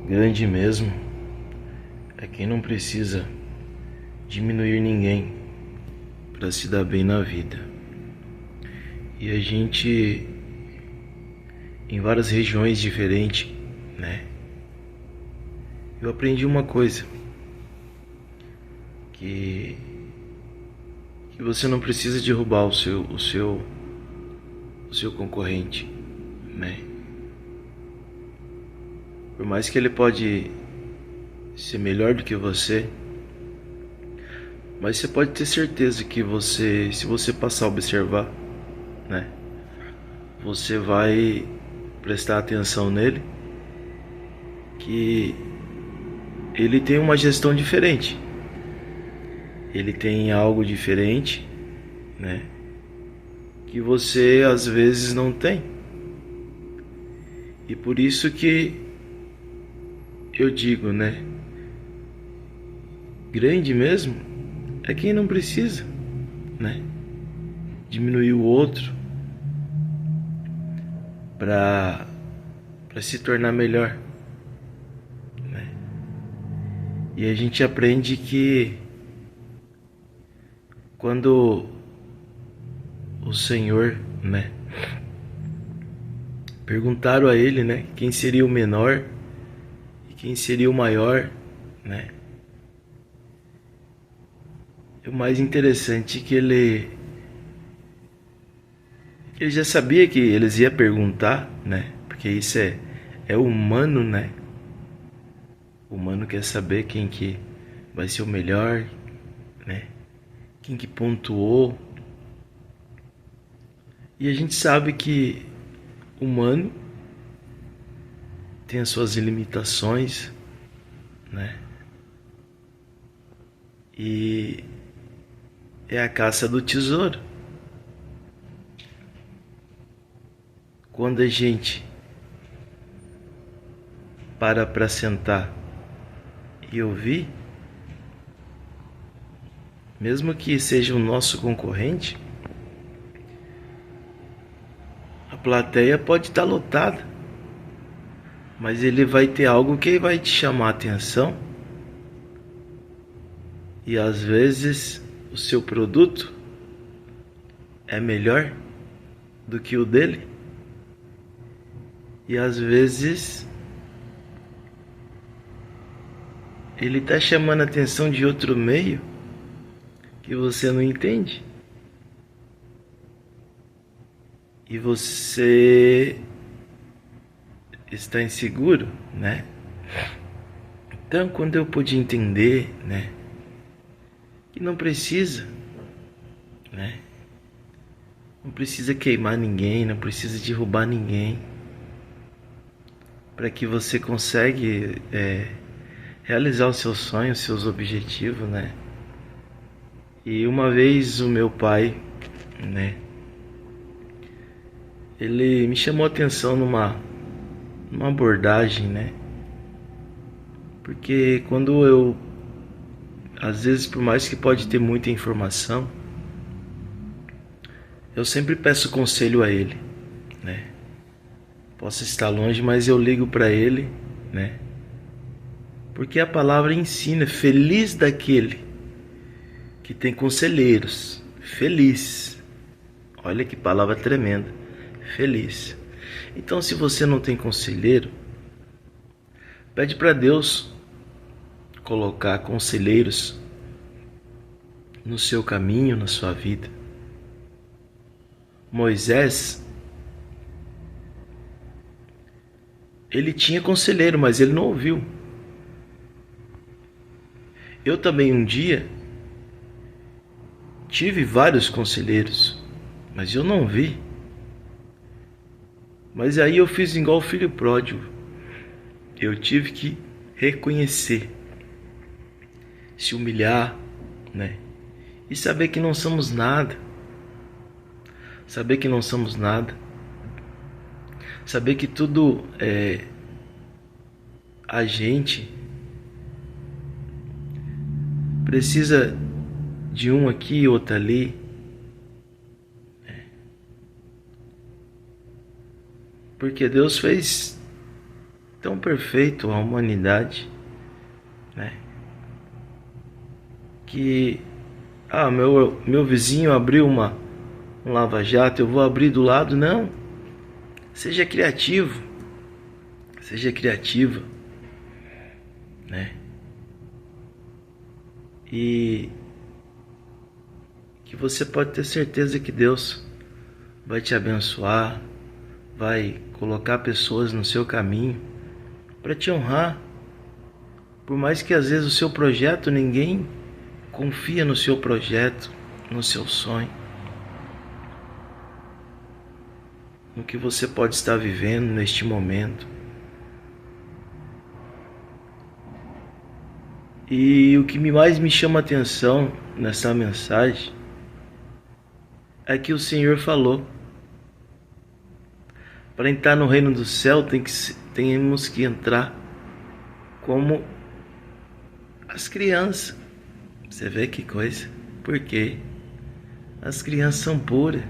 Grande mesmo é quem não precisa diminuir ninguém para se dar bem na vida. E a gente, em várias regiões diferentes, né? Eu aprendi uma coisa, que você não precisa derrubar o seu concorrente, né? Por mais que ele pode ser melhor do que você, mas você pode ter certeza que se você passar a observar, né, você vai prestar atenção nele, que ele tem uma gestão diferente. Ele tem algo diferente, né, que você às vezes não tem. E por isso que eu digo, né, grande mesmo é quem não precisa, né, diminuir o outro para se tornar melhor, né? E a gente aprende que quando o Senhor, né, perguntaram a ele, né, quem seria o menor e quem seria o maior, né? O mais interessante é que ele já sabia que eles iam perguntar, né? Porque isso é humano, né? O humano quer saber quem que vai ser o melhor, né? Quem que pontuou. E a gente sabe que o humano tem as suas limitações, né? E é a caça do tesouro. Quando a gente para sentar e ouvir, mesmo que seja o nosso concorrente, a plateia pode estar lotada, mas ele vai ter algo que vai te chamar a atenção. E às vezes o seu produto é melhor do que o dele. E às vezes ele está chamando a atenção de outro meio que você não entende. E você está inseguro, né? Então, quando eu pude entender, né, que não precisa, né? Não precisa queimar ninguém, não precisa derrubar ninguém, para que você consegue realizar os seus sonhos, os seus objetivos, né? E uma vez o meu pai, né, ele me chamou a atenção numa abordagem, né? Porque quando eu, às vezes, por mais que pode ter muita informação, eu sempre peço conselho a ele, né? Posso estar longe, mas eu ligo para ele, né? Porque a palavra ensina: feliz daquele que tem conselheiros. Feliz. Olha que palavra tremenda. Feliz. Então, se você não tem conselheiro, pede para Deus colocar conselheiros no seu caminho, na sua vida. Moisés, ele tinha conselheiro, mas ele não ouviu. Eu também um dia tive vários conselheiros, mas eu não vi. Mas aí eu fiz igual o filho pródigo. Eu tive que reconhecer, se humilhar, né? E saber que não somos nada. Saber que não somos nada. Saber que tudo a gente precisa de um aqui e outro ali. Porque Deus fez tão perfeito à humanidade, né? Que meu vizinho abriu um lava-jato, eu vou abrir do lado. Não. Seja criativo. Seja criativa, né? E que você pode ter certeza que Deus vai te abençoar, vai colocar pessoas no seu caminho para te honrar. Por mais que às vezes o seu projeto, ninguém confia no seu projeto, no seu sonho, no que você pode estar vivendo neste momento. E o que mais me chama a atenção nessa mensagem é que o Senhor falou: para entrar no reino do céu temos que entrar como as crianças. Você vê que coisa? Porque as crianças são puras.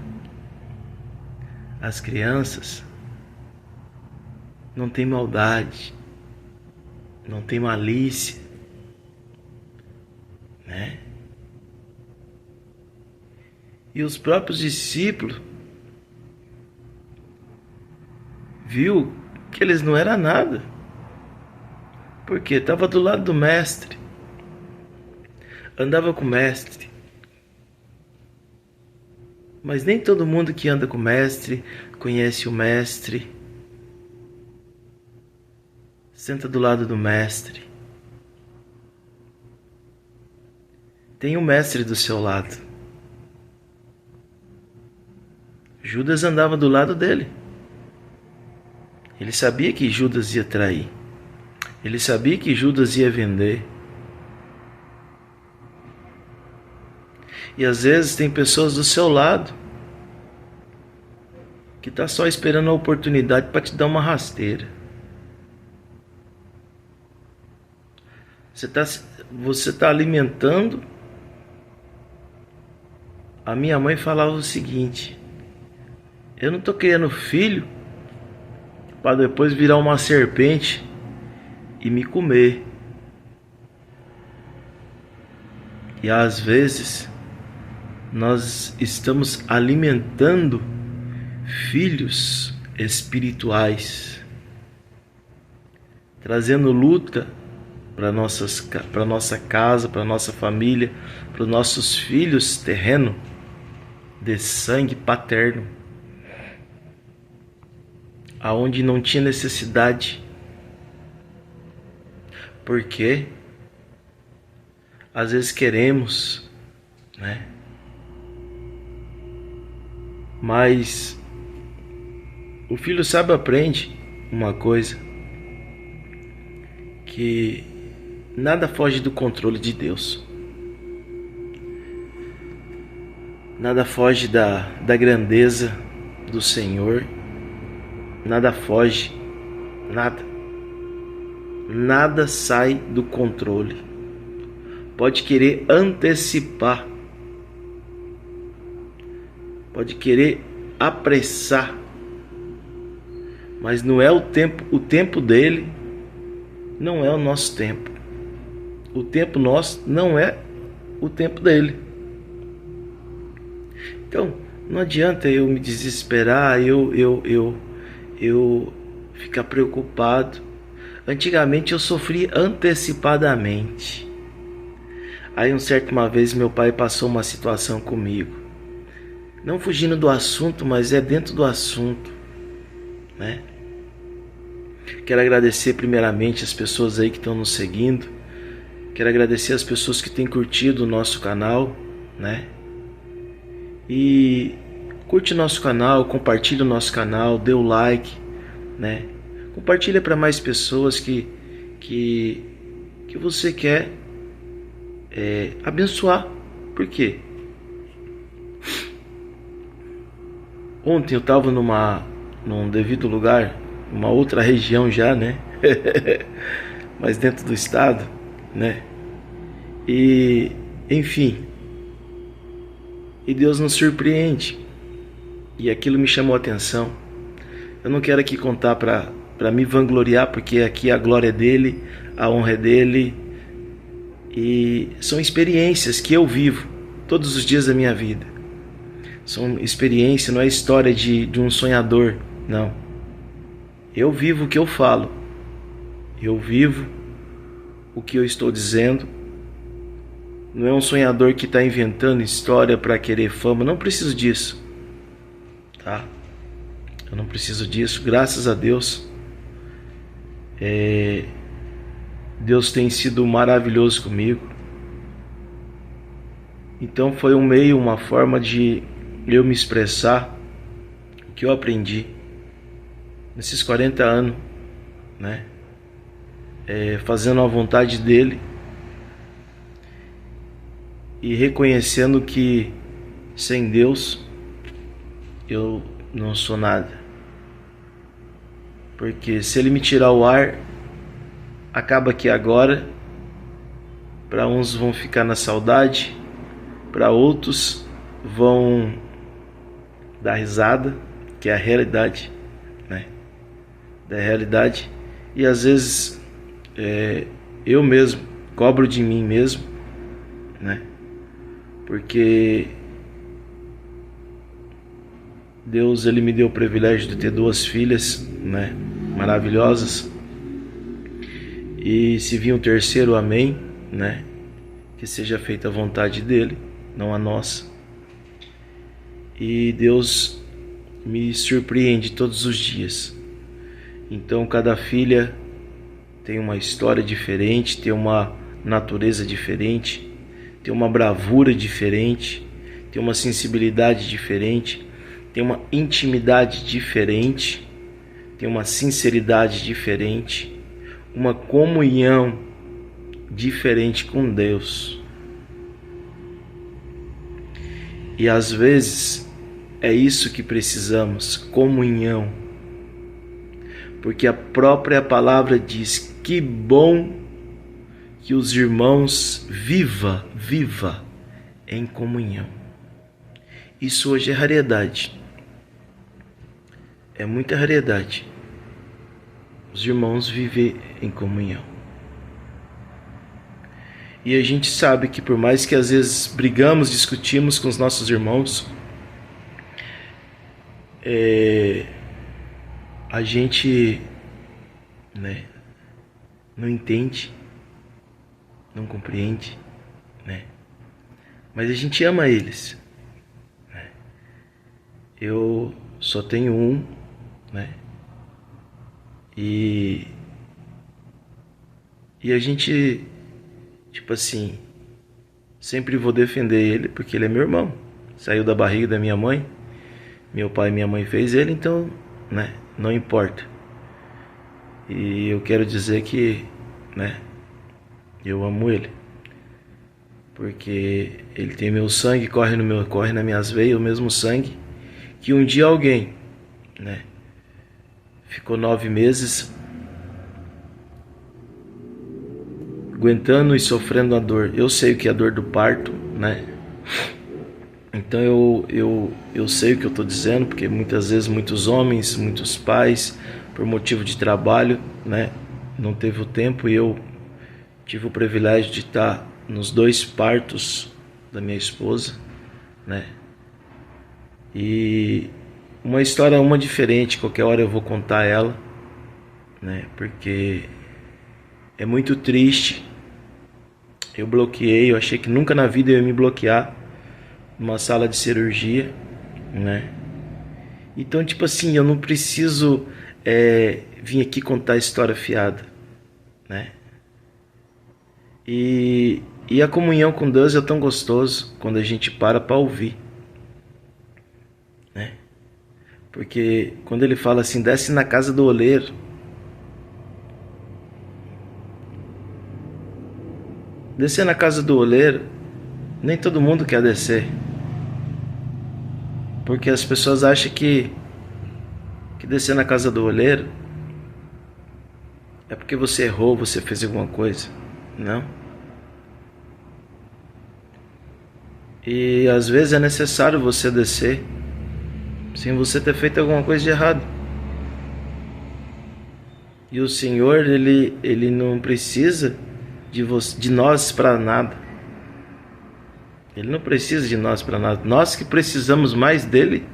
As crianças não têm maldade, não têm malícia, né? E os próprios discípulos viu que eles não eram nada, porque estava do lado do mestre, andava com o mestre. Mas nem todo mundo que anda com o mestre conhece o mestre, senta do lado do mestre, tem o mestre do seu lado. Judas andava do lado dele. Ele sabia que Judas ia trair. Ele sabia que Judas ia vender. E às vezes tem pessoas do seu lado que tá só esperando a oportunidade para te dar uma rasteira. Você tá alimentando. A minha mãe falava o seguinte: eu não tô criando filho para depois virar uma serpente e me comer. E às vezes nós estamos alimentando filhos espirituais, trazendo luta para nossa casa, para nossa família, para os nossos filhos terrenos de sangue paterno, aonde não tinha necessidade. Porque às vezes queremos, né? Mas o filho sabe, aprende uma coisa, que nada foge do controle de Deus. Nada foge da grandeza do Senhor. Nada foge, nada sai do controle. Pode querer antecipar, pode querer apressar, mas não é o tempo dele não é o nosso tempo. O tempo nosso não é o tempo dele. Então, não adianta eu me desesperar, eu ficar preocupado. Antigamente eu sofri antecipadamente. Aí uma vez meu pai passou uma situação comigo, não fugindo do assunto, mas é dentro do assunto, né? Quero agradecer primeiramente as pessoas aí que estão nos seguindo. Quero agradecer as pessoas que têm curtido o nosso canal, né? E curte nosso canal, compartilha o nosso canal, dê o like, né? Compartilha para mais pessoas que você quer abençoar. Por quê? Ontem eu estava num devido lugar, uma outra região já, né? Mas dentro do estado, né? E, enfim, e Deus nos surpreende. E aquilo me chamou a atenção. Eu não quero aqui contar para para me vangloriar, porque aqui a glória é dele, a honra é dele, e são experiências que eu vivo todos os dias da minha vida. São experiências, não é história de um sonhador, não. Eu vivo o que eu falo, eu vivo o que eu estou dizendo. Não é um sonhador que está inventando história para querer fama, não preciso disso, tá? Eu não preciso disso, graças a Deus. Deus tem sido maravilhoso comigo. Então foi um meio, uma forma de eu me expressar o que eu aprendi nesses 40 anos, né? Fazendo a vontade dele e reconhecendo que sem Deus eu não sou nada. Porque se ele me tirar o ar, acaba que agora, para uns vão ficar na saudade, para outros vão dar risada, que é a realidade, né? Da realidade. E às vezes eu mesmo cobro de mim mesmo, né? Porque Deus, ele me deu o privilégio de ter 2 filhas, né? Maravilhosas. E se vir um terceiro, amém, né? Que seja feita a vontade dele, não a nossa. E Deus me surpreende todos os dias. Então cada filha tem uma história diferente, tem uma natureza diferente, tem uma bravura diferente, tem uma sensibilidade diferente, tem uma intimidade diferente, tem uma sinceridade diferente, uma comunhão diferente com Deus. E às vezes é isso que precisamos, comunhão. Porque a própria palavra diz: que bom que os irmãos viva em comunhão. Isso hoje é raridade. É muita raridade. Os irmãos vivem em comunhão. E a gente sabe que por mais que às vezes brigamos, discutimos com os nossos irmãos, a gente, né, não entende, não compreende, né? Mas a gente ama eles, né? Eu só tenho um, né? E a gente, tipo assim, sempre vou defender ele, porque ele é meu irmão. Saiu da barriga da minha mãe, meu pai e minha mãe fez ele, então, né, não importa. E eu quero dizer que, né, eu amo ele, porque ele tem meu sangue, corre nas minhas veias, o mesmo sangue que um dia alguém, né, ficou 9 meses aguentando e sofrendo a dor. Eu sei o que é a dor do parto, né? Então eu sei o que eu estou dizendo, porque muitas vezes muitos homens, muitos pais, por motivo de trabalho, né, não teve o tempo, e eu tive o privilégio de estar nos 2 partos da minha esposa, né? E uma história diferente, qualquer hora eu vou contar ela, né? Porque é muito triste. Eu bloqueei, eu achei que nunca na vida eu ia me bloquear numa sala de cirurgia, né? Então, tipo assim, eu não preciso vir aqui contar a história fiada, né? E a comunhão com Deus é tão gostoso quando a gente para ouvir, né? Porque quando ele fala assim, desce na casa do oleiro, descer na casa do oleiro, nem todo mundo quer descer. Porque as pessoas acham que descer na casa do oleiro é porque você errou, você fez alguma coisa. Não. E às vezes é necessário você descer sem você ter feito alguma coisa de errado. E o Senhor, ele não precisa de nós para nada. Ele não precisa de nós para nada. Nós que precisamos mais dele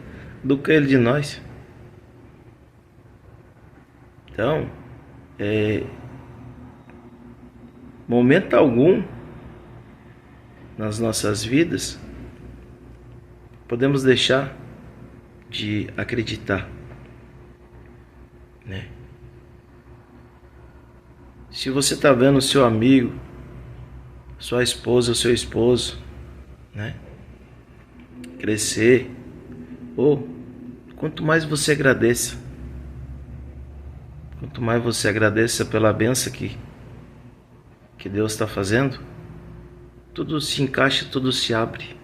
do que ele de nós. Então, momento algum nas nossas vidas podemos deixar de acreditar, né? Se você está vendo o seu amigo, sua esposa, o seu esposo, né, crescer, ou quanto mais você agradeça, quanto mais você agradeça pela bênção que Deus está fazendo, tudo se encaixa, tudo se abre.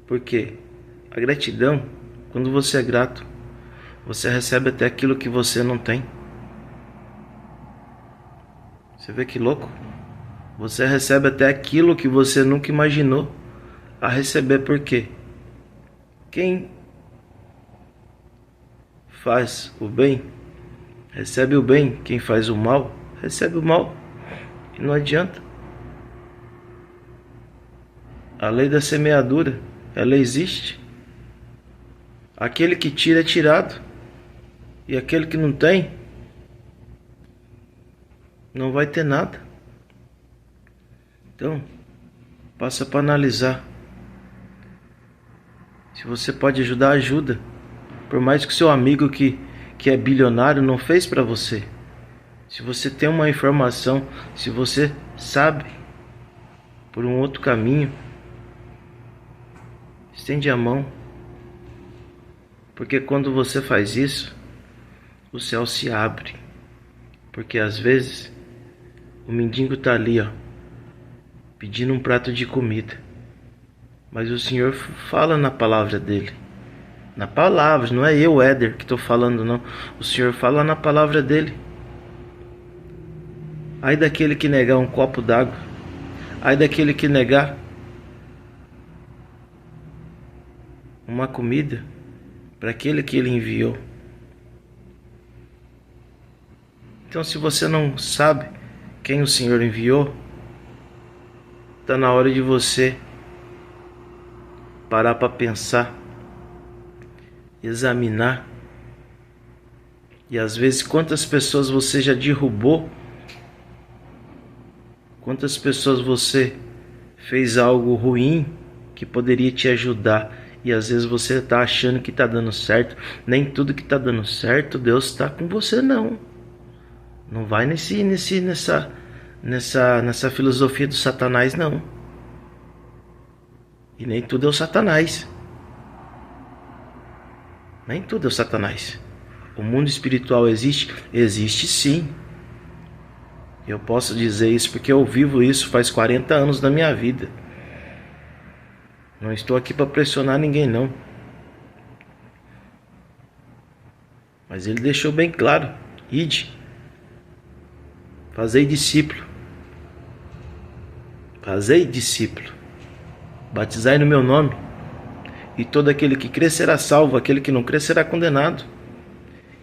Porque a gratidão, quando você é grato, você recebe até aquilo que você não tem. Você vê que louco? Você recebe até aquilo que você nunca imaginou a receber. Por quê? Quem faz o bem, recebe o bem. Quem faz o mal, recebe o mal. E não adianta. A lei da semeadura, ela existe. Aquele que tira é tirado. E aquele que não tem, não vai ter nada. Então, passa para analisar. Se você pode ajudar, ajuda. Por mais que o seu amigo que é bilionário não fez para você. Se você tem uma informação, se você sabe por um outro caminho, estende a mão. Porque quando você faz isso, o céu se abre. Porque às vezes o mendigo está ali, ó, pedindo um prato de comida. Mas o Senhor fala na palavra dele. Na palavra, não é eu, Éder, que estou falando, não. O Senhor fala na palavra dele. Ai daquele que negar um copo d'água. Ai daquele que negar uma comida para aquele que ele enviou. Então, se você não sabe quem o Senhor enviou, está na hora de você parar para pensar, examinar. E às vezes, quantas pessoas você já derrubou? Quantas pessoas você fez algo ruim que poderia te ajudar? E às vezes você está achando que está dando certo. Nem tudo que está dando certo, Deus está com você, não. Não vai nessa filosofia do Satanás, não. E nem tudo é o Satanás. Nem tudo é o Satanás. O mundo espiritual existe? Existe sim. Eu posso dizer isso porque eu vivo isso faz 40 anos da minha vida. Não estou aqui para pressionar ninguém, não. Mas ele deixou bem claro: ide, fazei discípulo. Fazei discípulo. Batizai no meu nome. E todo aquele que crer será salvo, aquele que não crer será condenado.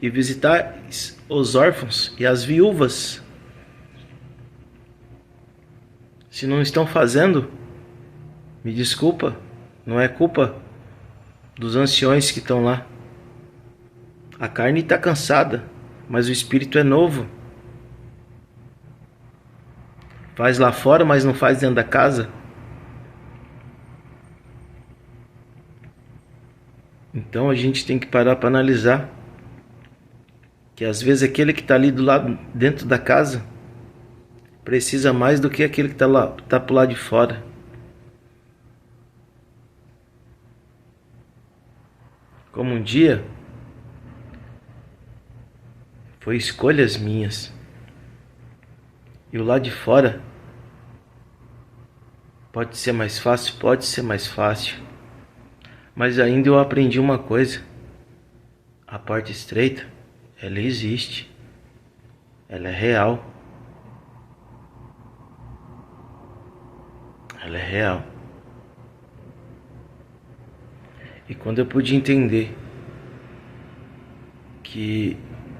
E visitai os órfãos e as viúvas. Se não estão fazendo, me desculpa, não é culpa dos anciões que estão lá. A carne está cansada, mas o espírito é novo. Faz lá fora, mas não faz dentro da casa. Então a gente tem que parar para analisar que às vezes aquele que está ali do lado, dentro da casa, precisa mais do que aquele que está lá, tá pro lado de fora. Como um dia foi escolhas minhas. E o lado de fora pode ser mais fácil, pode ser mais fácil. Mas ainda eu aprendi uma coisa. A porta estreita, ela existe. Ela é real. Ela é real. E quando eu pude entender que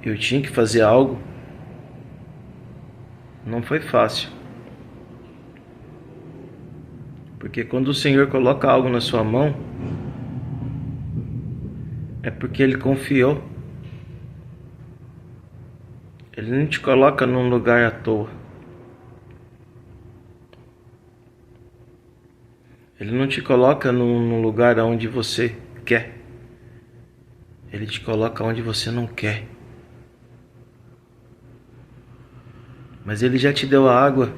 eu tinha que fazer algo. Não foi fácil. Porque quando o Senhor coloca algo na sua mão, é porque Ele confiou. Ele não te coloca num lugar à toa. Ele não te coloca num lugar onde você quer. Ele te coloca onde você não quer. Mas Ele já te deu a água.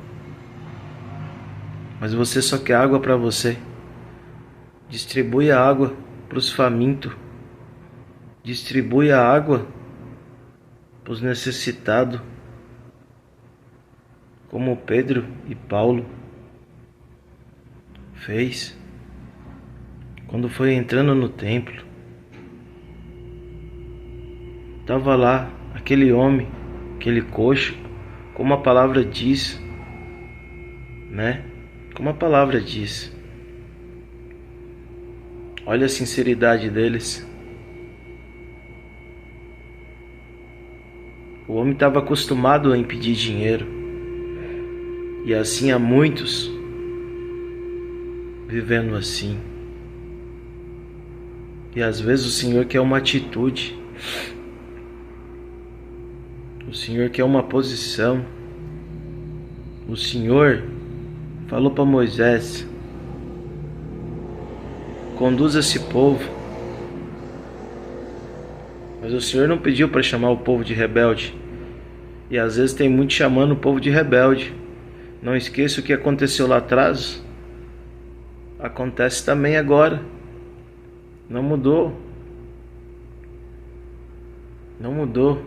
Mas você só quer água para você. Distribui a água para os famintos. Distribui a água para os necessitados. Como Pedro e Paulo fez quando foi entrando no templo. Estava lá aquele homem, aquele coxo, como a palavra diz, né? Como a palavra diz. Olha a sinceridade deles. O homem estava acostumado a pedir dinheiro. E assim há muitos vivendo assim. E às vezes o Senhor quer uma atitude. O Senhor quer uma posição. O Senhor falou para Moisés: conduza esse povo. Mas o Senhor não pediu para chamar o povo de rebelde. E às vezes tem muito chamando o povo de rebelde. Não esqueça o que aconteceu lá atrás. Acontece também agora. Não mudou. Não mudou.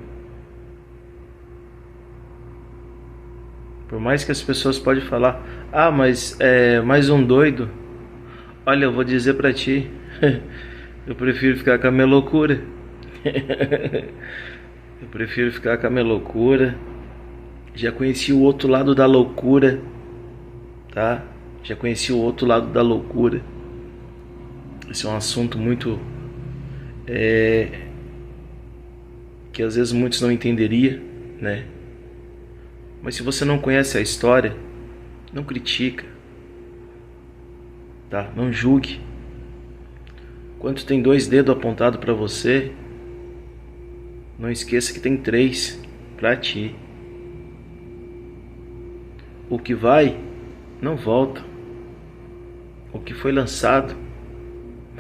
Por mais que as pessoas podem falar: ah, mas é mais um doido. Olha, eu vou dizer pra ti, eu prefiro ficar com a minha loucura. Eu prefiro ficar com a minha loucura. Já conheci o outro lado da loucura, tá? Já conheci o outro lado da loucura. Esse é um assunto muito que às vezes muitos não entenderiam, né? Mas se você não conhece a história, não critica, tá? Não julgue. Quando tem 2 dedos apontados para você, não esqueça que tem 3 para ti. O que vai, não volta. O que foi lançado,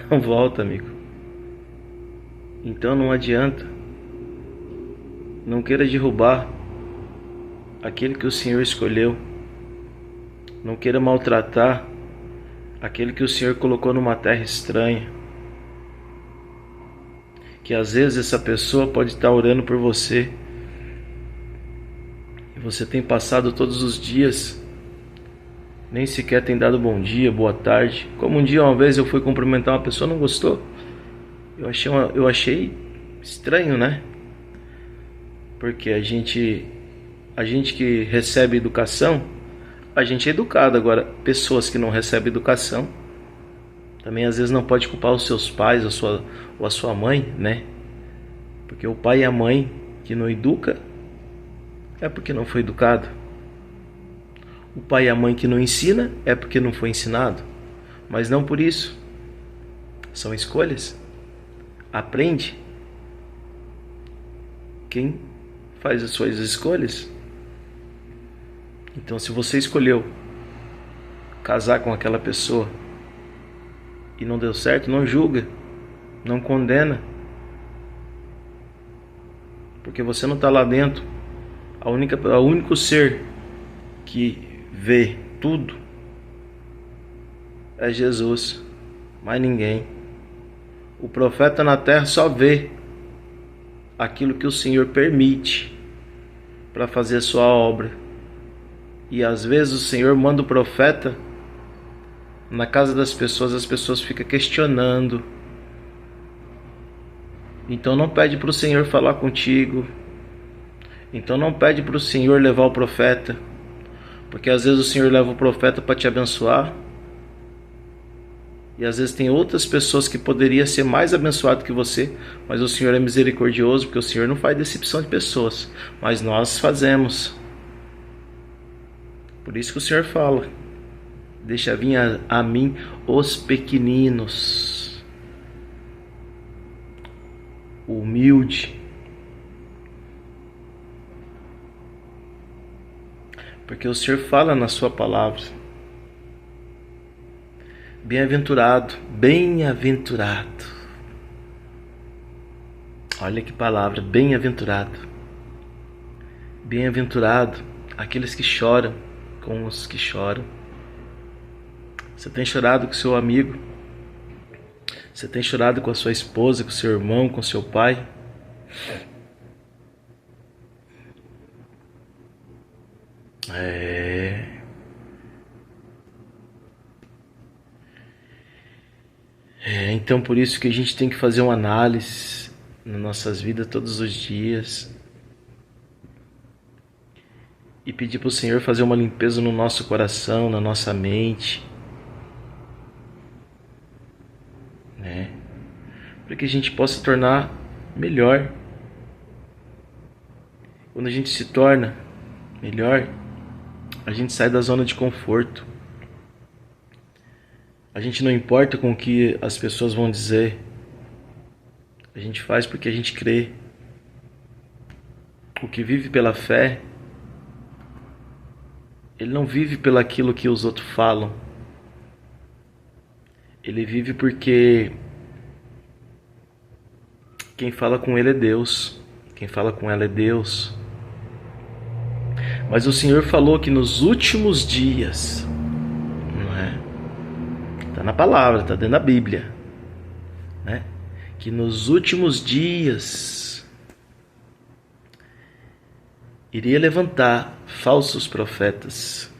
não volta, amigo. Então não adianta. Não queira derrubar aquele que o Senhor escolheu. Não queira maltratar aquele que o Senhor colocou numa terra estranha. Que às vezes essa pessoa pode estar orando por você. E você tem passado todos os dias, nem sequer tem dado bom dia, boa tarde. Como uma vez eu fui cumprimentar uma pessoa, não gostou. Eu achei estranho, né? Porque a gente que recebe educação, a gente é educado. Agora, pessoas que não recebem educação, também às vezes não pode culpar os seus pais ou a sua mãe, né? Porque o pai e a mãe que não educa, é porque não foi educado. O pai e a mãe que não ensina, é porque não foi ensinado. Mas não por isso. São escolhas. Aprende. Quem faz as suas escolhas. Então, se você escolheu casar com aquela pessoa e não deu certo, não julga, não condena, porque você não está lá dentro. O único ser que vê tudo é Jesus, mais ninguém. O profeta na terra só vê aquilo que o Senhor permite para fazer a sua obra. E às vezes o Senhor manda o profeta na casa das pessoas, as pessoas ficam questionando. Então não pede para o Senhor falar contigo. Então não pede para o Senhor levar o profeta. Porque às vezes o Senhor leva o profeta para te abençoar. E às vezes tem outras pessoas que poderiam ser mais abençoadas que você, mas o Senhor é misericordioso, porque o Senhor não faz decepção de pessoas, mas nós fazemos. Por isso que o Senhor fala: deixa vir a mim os pequeninos, o humilde. Porque o Senhor fala na sua palavra: bem-aventurado, bem-aventurado. Olha que palavra, bem-aventurado. Bem-aventurado aqueles que choram com os que choram. Você tem chorado com seu amigo? Você tem chorado com a sua esposa, com seu irmão, com seu pai? Então por isso que a gente tem que fazer uma análise nas nossas vidas todos os dias e pedir para o Senhor fazer uma limpeza no nosso coração, na nossa mente, né? Para que a gente possa tornar melhor. Quando a gente se torna melhor, a gente sai da zona de conforto. A gente não importa com o que as pessoas vão dizer. A gente faz porque a gente crê. O que vive pela fé, ele não vive pelo aquilo que os outros falam. Ele vive porque quem fala com ele é Deus. Quem fala com ela é Deus. Mas o Senhor falou que nos últimos dias, não é? Está na palavra, está dentro da Bíblia, né? Que nos últimos dias iria levantar falsos profetas,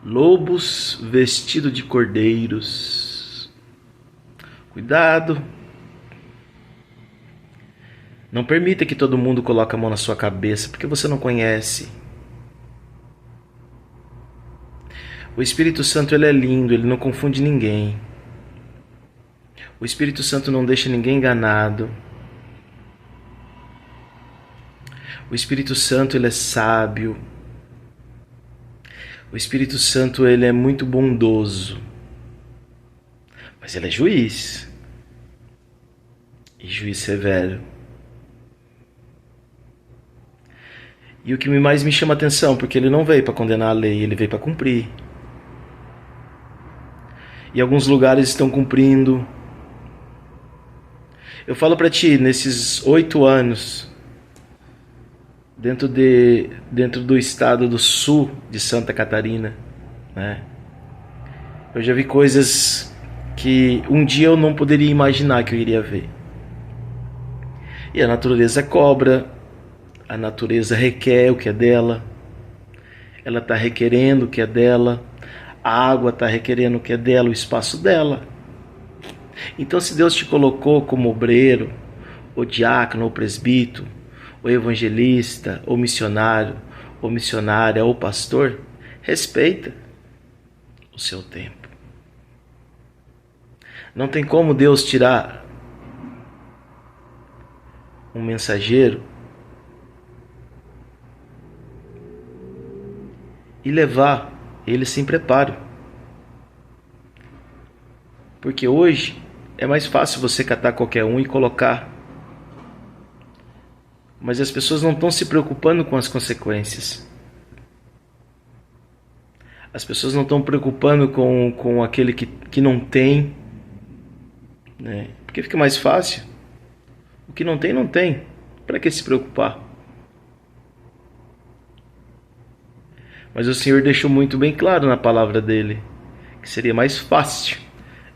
lobos vestidos de cordeiros. Cuidado! Não permita que todo mundo coloque a mão na sua cabeça, porque você não conhece. O Espírito Santo, ele é lindo, ele não confunde ninguém. O Espírito Santo não deixa ninguém enganado. O Espírito Santo, ele é sábio. O Espírito Santo, ele é muito bondoso. Mas ele é juiz. E juiz severo. E o que mais me chama a atenção, porque ele não veio para condenar a lei, ele veio para cumprir. E alguns lugares estão cumprindo. Eu falo para ti, nesses 8 anos, dentro do estado do sul de Santa Catarina, né? Eu já vi coisas que um dia eu não poderia imaginar que eu iria ver. E a natureza cobra, a natureza requer o que é dela, ela está requerendo o que é dela, a água está requerendo o que é dela, o espaço dela. Então, se Deus te colocou como obreiro, ou diácono, ou presbítero, ou evangelista, ou missionária, ou pastor, respeita o seu tempo. Não tem como Deus tirar um mensageiro e levar ele sem preparo. Porque hoje é mais fácil você catar qualquer um e colocar. Mas as pessoas não estão se preocupando com as consequências. As pessoas não estão preocupando com aquele que não tem, né? Porque fica mais fácil. O que não tem, não tem. Para que se preocupar? Mas o Senhor deixou muito bem claro na palavra dele que seria mais fácil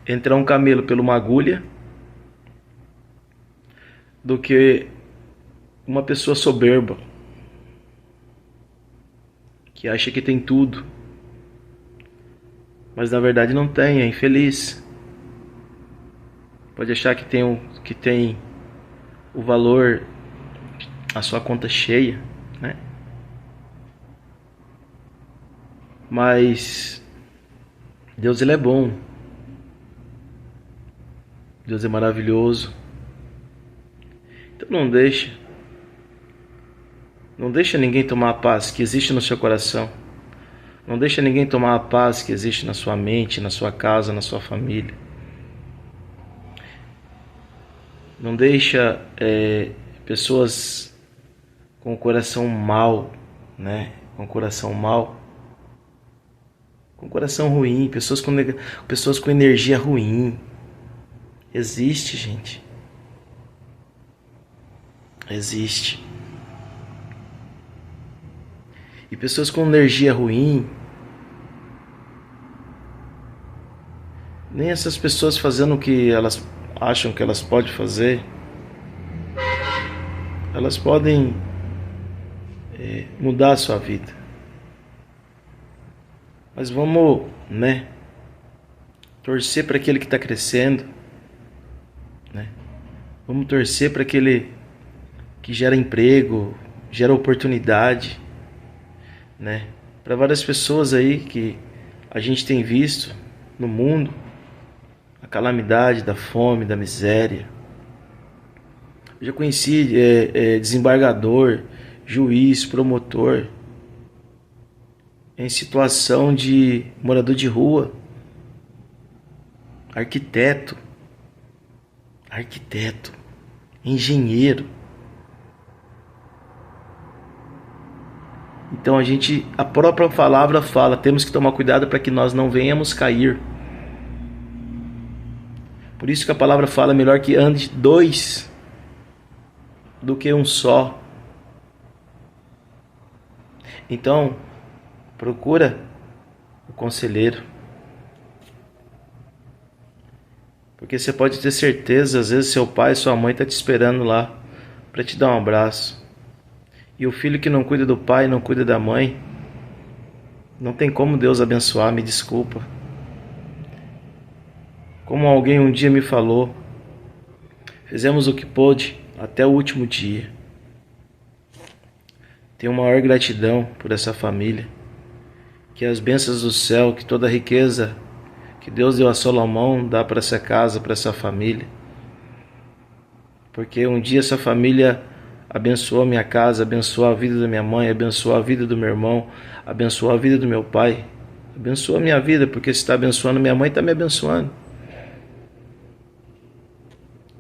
entrar um camelo por uma agulha do que uma pessoa soberba que acha que tem tudo, mas na verdade não tem, é infeliz. Pode achar que tem o valor, a sua conta cheia, né? Mas Deus, ele é bom. Deus é maravilhoso. Então não deixa ninguém tomar a paz que existe no seu coração. Não deixa ninguém tomar a paz que existe na sua mente, na sua casa, na sua família. Não deixa pessoas com o coração mau, né? Com o coração mau, com o coração ruim, pessoas com energia ruim. Existe, gente. Existe. E pessoas com energia ruim, nem essas pessoas fazendo o que elas acham que elas podem fazer, elas podem mudar a sua vida. Mas vamos, né, torcer para aquele que está crescendo, né? Vamos torcer para aquele que gera emprego, gera oportunidade, né? Para várias pessoas aí que a gente tem visto no mundo a calamidade da fome, da miséria. Eu já conheci desembargador, juiz, promotor em situação de morador de rua, arquiteto, engenheiro. Então a própria palavra fala, temos que tomar cuidado para que nós não venhamos cair. Por isso que a palavra fala, melhor que ande dois do que um só. Então, procura o conselheiro. Porque você pode ter certeza, às vezes seu pai, sua mãe está te esperando lá para te dar um abraço. E o filho que não cuida do pai, não cuida da mãe, não tem como Deus abençoar, me desculpa. Como alguém um dia me falou, fizemos o que pôde até o último dia. Tenho maior gratidão por essa família. Que as bênçãos do céu, que toda a riqueza que Deus deu a Salomão dá para essa casa, para essa família. Porque um dia essa família abençoou a minha casa, abençoou a vida da minha mãe, abençoou a vida do meu irmão, abençoou a vida do meu pai. Abençoa a minha vida, porque se está abençoando minha mãe, está me abençoando.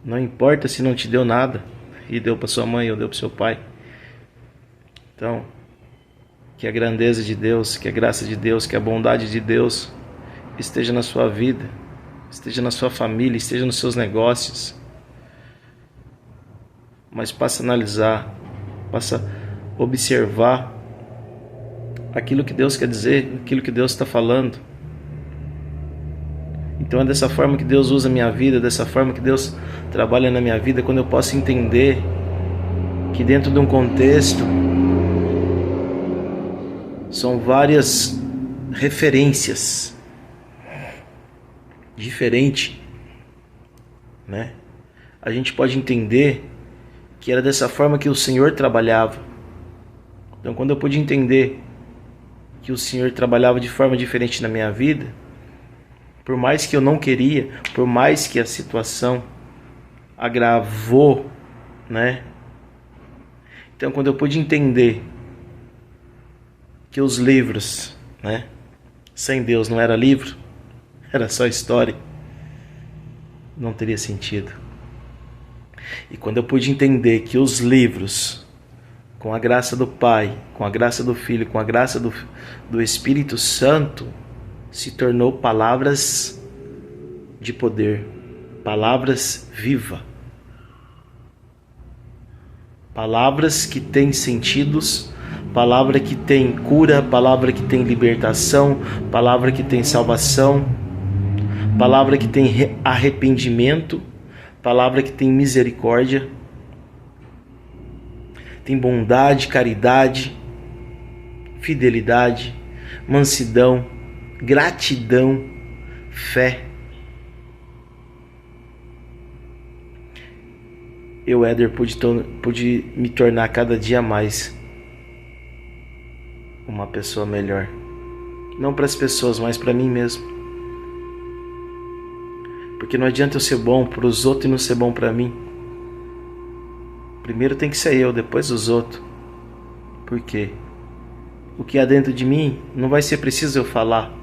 Não importa se não te deu nada e deu para sua mãe ou deu para seu pai. Então, que a grandeza de Deus, que a graça de Deus, que a bondade de Deus esteja na sua vida, esteja na sua família, esteja nos seus negócios. Mas passa a analisar, passa a observar aquilo que Deus quer dizer, aquilo que Deus está falando. Então é dessa forma que Deus usa a minha vida, dessa forma que Deus trabalha na minha vida, quando eu posso entender que dentro de um contexto são várias referências diferentes, né? A gente pode entender que era dessa forma que o Senhor trabalhava. Então quando eu pude entender que o Senhor trabalhava de forma diferente na minha vida, por mais que eu não queria, por mais que a situação agravou, né? Então quando eu pude entender que os livros, né, sem Deus não era livro, era só história, não teria sentido. E quando eu pude entender que os livros, com a graça do Pai, com a graça do Filho, com a graça do Espírito Santo, se tornou palavras de poder, palavras vivas, palavras que têm sentidos, palavra que tem cura, palavra que tem libertação, palavra que tem salvação, palavra que tem arrependimento, palavra que tem misericórdia, tem bondade, caridade, fidelidade, mansidão, gratidão, fé. Eu, Éder, pude me tornar cada dia mais uma pessoa melhor. Não para as pessoas, mas para mim mesmo. Porque não adianta eu ser bom para os outros e não ser bom para mim. Primeiro tem que ser eu, depois os outros. Por quê? O que há dentro de mim não vai ser preciso eu falar.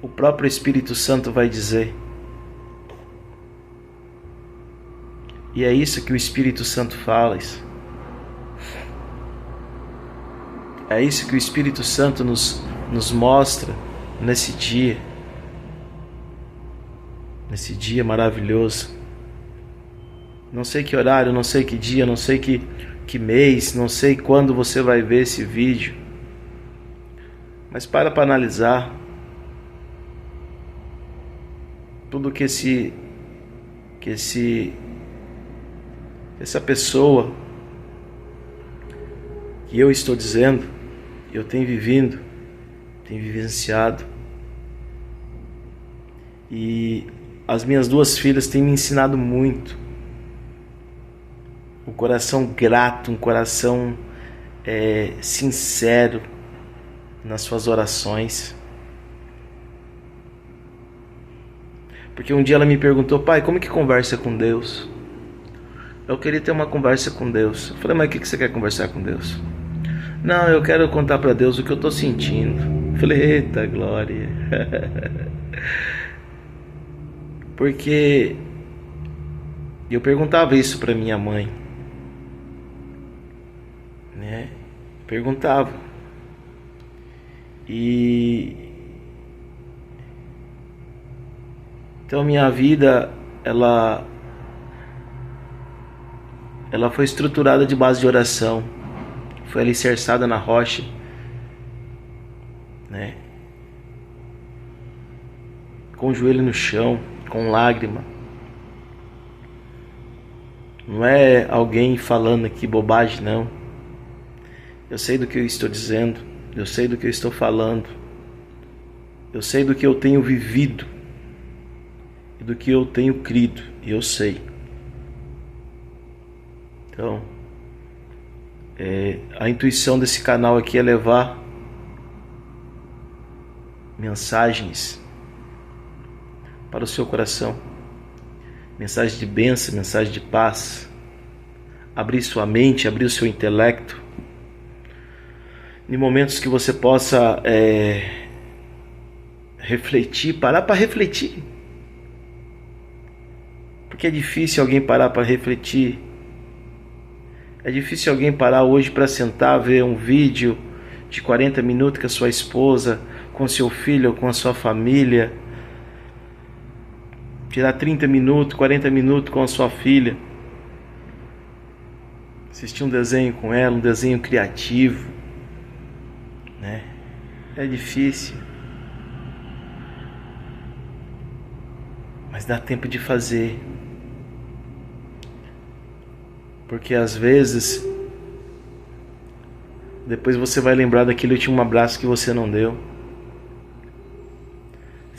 O próprio Espírito Santo vai dizer. E é isso que o Espírito Santo fala. É isso que o Espírito Santo nos mostra nesse dia. Nesse dia maravilhoso. Não sei que horário, não sei que dia, não sei que mês, não sei quando você vai ver esse vídeo. Mas para analisar tudo que essa pessoa que eu estou dizendo, eu tenho vivido, tenho vivenciado. E as minhas duas filhas têm me ensinado muito. Um coração grato, um coração sincero nas suas orações. Porque um dia ela me perguntou: pai, como que conversa com Deus? Eu queria ter uma conversa com Deus. Eu falei: mas o que você quer conversar com Deus? Não, eu quero contar para Deus o que eu estou sentindo. Eu falei: eita glória. Porque eu perguntava isso para minha mãe, né? Perguntava. E então minha vida ela foi estruturada de base de oração, foi alicerçada na rocha, né? Com o joelho no chão, com lágrima. Não é alguém falando aqui bobagem, não. Eu sei do que eu estou dizendo, eu sei do que eu estou falando, eu sei do que eu tenho vivido e do que eu tenho crido, e eu sei. Então, a intuição desse canal aqui é levar mensagens para o seu coração, mensagem de bênção, mensagem de paz, abrir sua mente, abrir o seu intelecto, em momentos que você possa refletir, parar para refletir, porque é difícil alguém parar para refletir. É difícil alguém parar hoje para sentar, ver um vídeo de 40 minutos com a sua esposa, com seu filho ou com a sua família, tirar 30 minutos, 40 minutos com a sua filha, assistir um desenho com ela, um desenho criativo, né? É difícil, mas dá tempo de fazer. Porque às vezes depois você vai lembrar daquele último abraço que você não deu.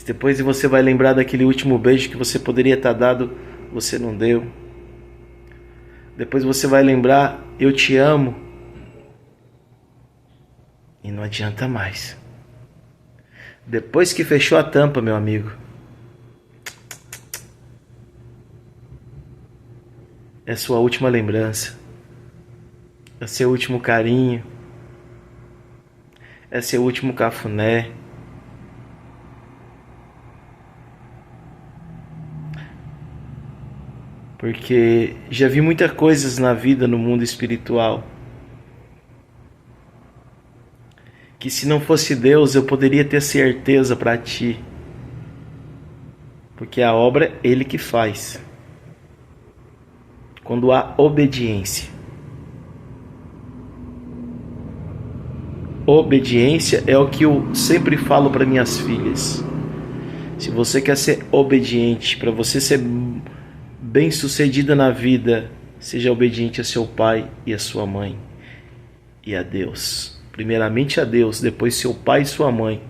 Depois você vai lembrar daquele último beijo que você poderia estar dado, você não deu. Depois você vai lembrar: eu te amo. E não adianta mais. Depois que fechou a tampa, meu amigo, é sua última lembrança, é seu último carinho, é seu último cafuné. Porque já vi muitas coisas na vida, no mundo espiritual, que se não fosse Deus eu poderia ter certeza para ti, porque a obra é Ele que faz. Quando há obediência. Obediência é o que eu sempre falo para minhas filhas. Se você quer ser obediente, para você ser bem-sucedida na vida, seja obediente a seu pai e a sua mãe e a Deus. Primeiramente a Deus, depois seu pai e sua mãe.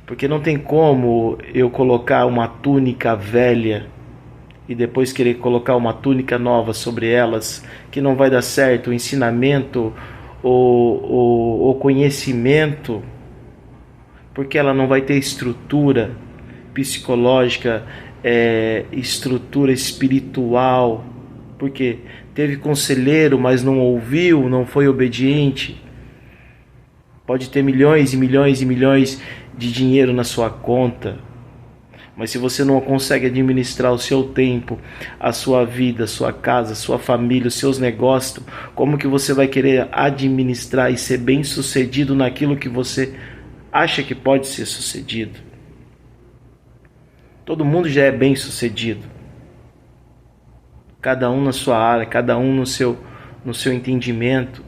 Porque não tem como eu colocar uma túnica velha e depois querer colocar uma túnica nova sobre elas, que não vai dar certo. O ensinamento, o conhecimento, porque ela não vai ter estrutura psicológica, estrutura espiritual, porque teve conselheiro, mas não ouviu, não foi obediente. Pode ter milhões e milhões e milhões de dinheiro na sua conta, mas se você não consegue administrar o seu tempo, a sua vida, a sua casa, a sua família, os seus negócios, como que você vai querer administrar e ser bem sucedido naquilo que você acha que pode ser sucedido? Todo mundo já é bem sucedido, cada um na sua área, cada um no seu entendimento.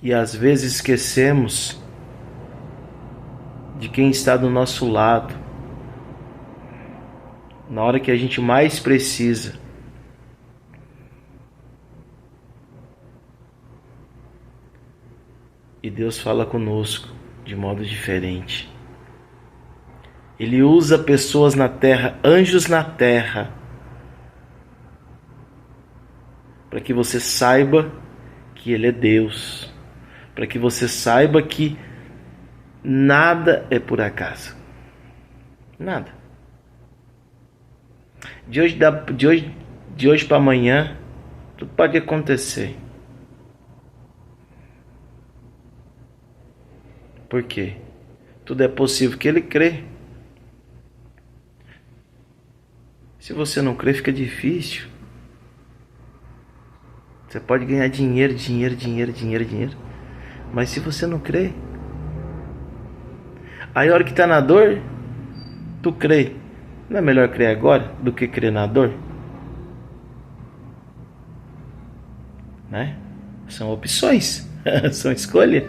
E às vezes esquecemos de quem está do nosso lado, na hora que a gente mais precisa. E Deus fala conosco de modo diferente. Ele usa pessoas na terra, anjos na terra, para que você saiba que Ele é Deus, para que você saiba que nada é por acaso. Nada. De hoje para amanhã, tudo pode acontecer. Por quê? Tudo é possível que ele crê. Se você não crê, fica difícil. Você pode ganhar dinheiro, mas se você não crê, aí a hora que está na dor, tu crê. Não é melhor crer agora do que crer na dor? Né? São opções, são escolhas.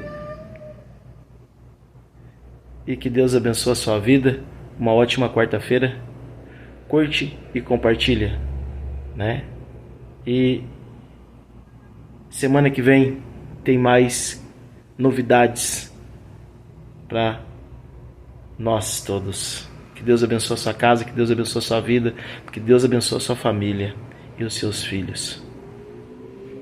E que Deus abençoe a sua vida. Uma ótima quarta-feira. Curte e compartilha, né? E semana que vem tem mais novidades para nós todos. Que Deus abençoe a sua casa, que Deus abençoe a sua vida, que Deus abençoe a sua família e os seus filhos.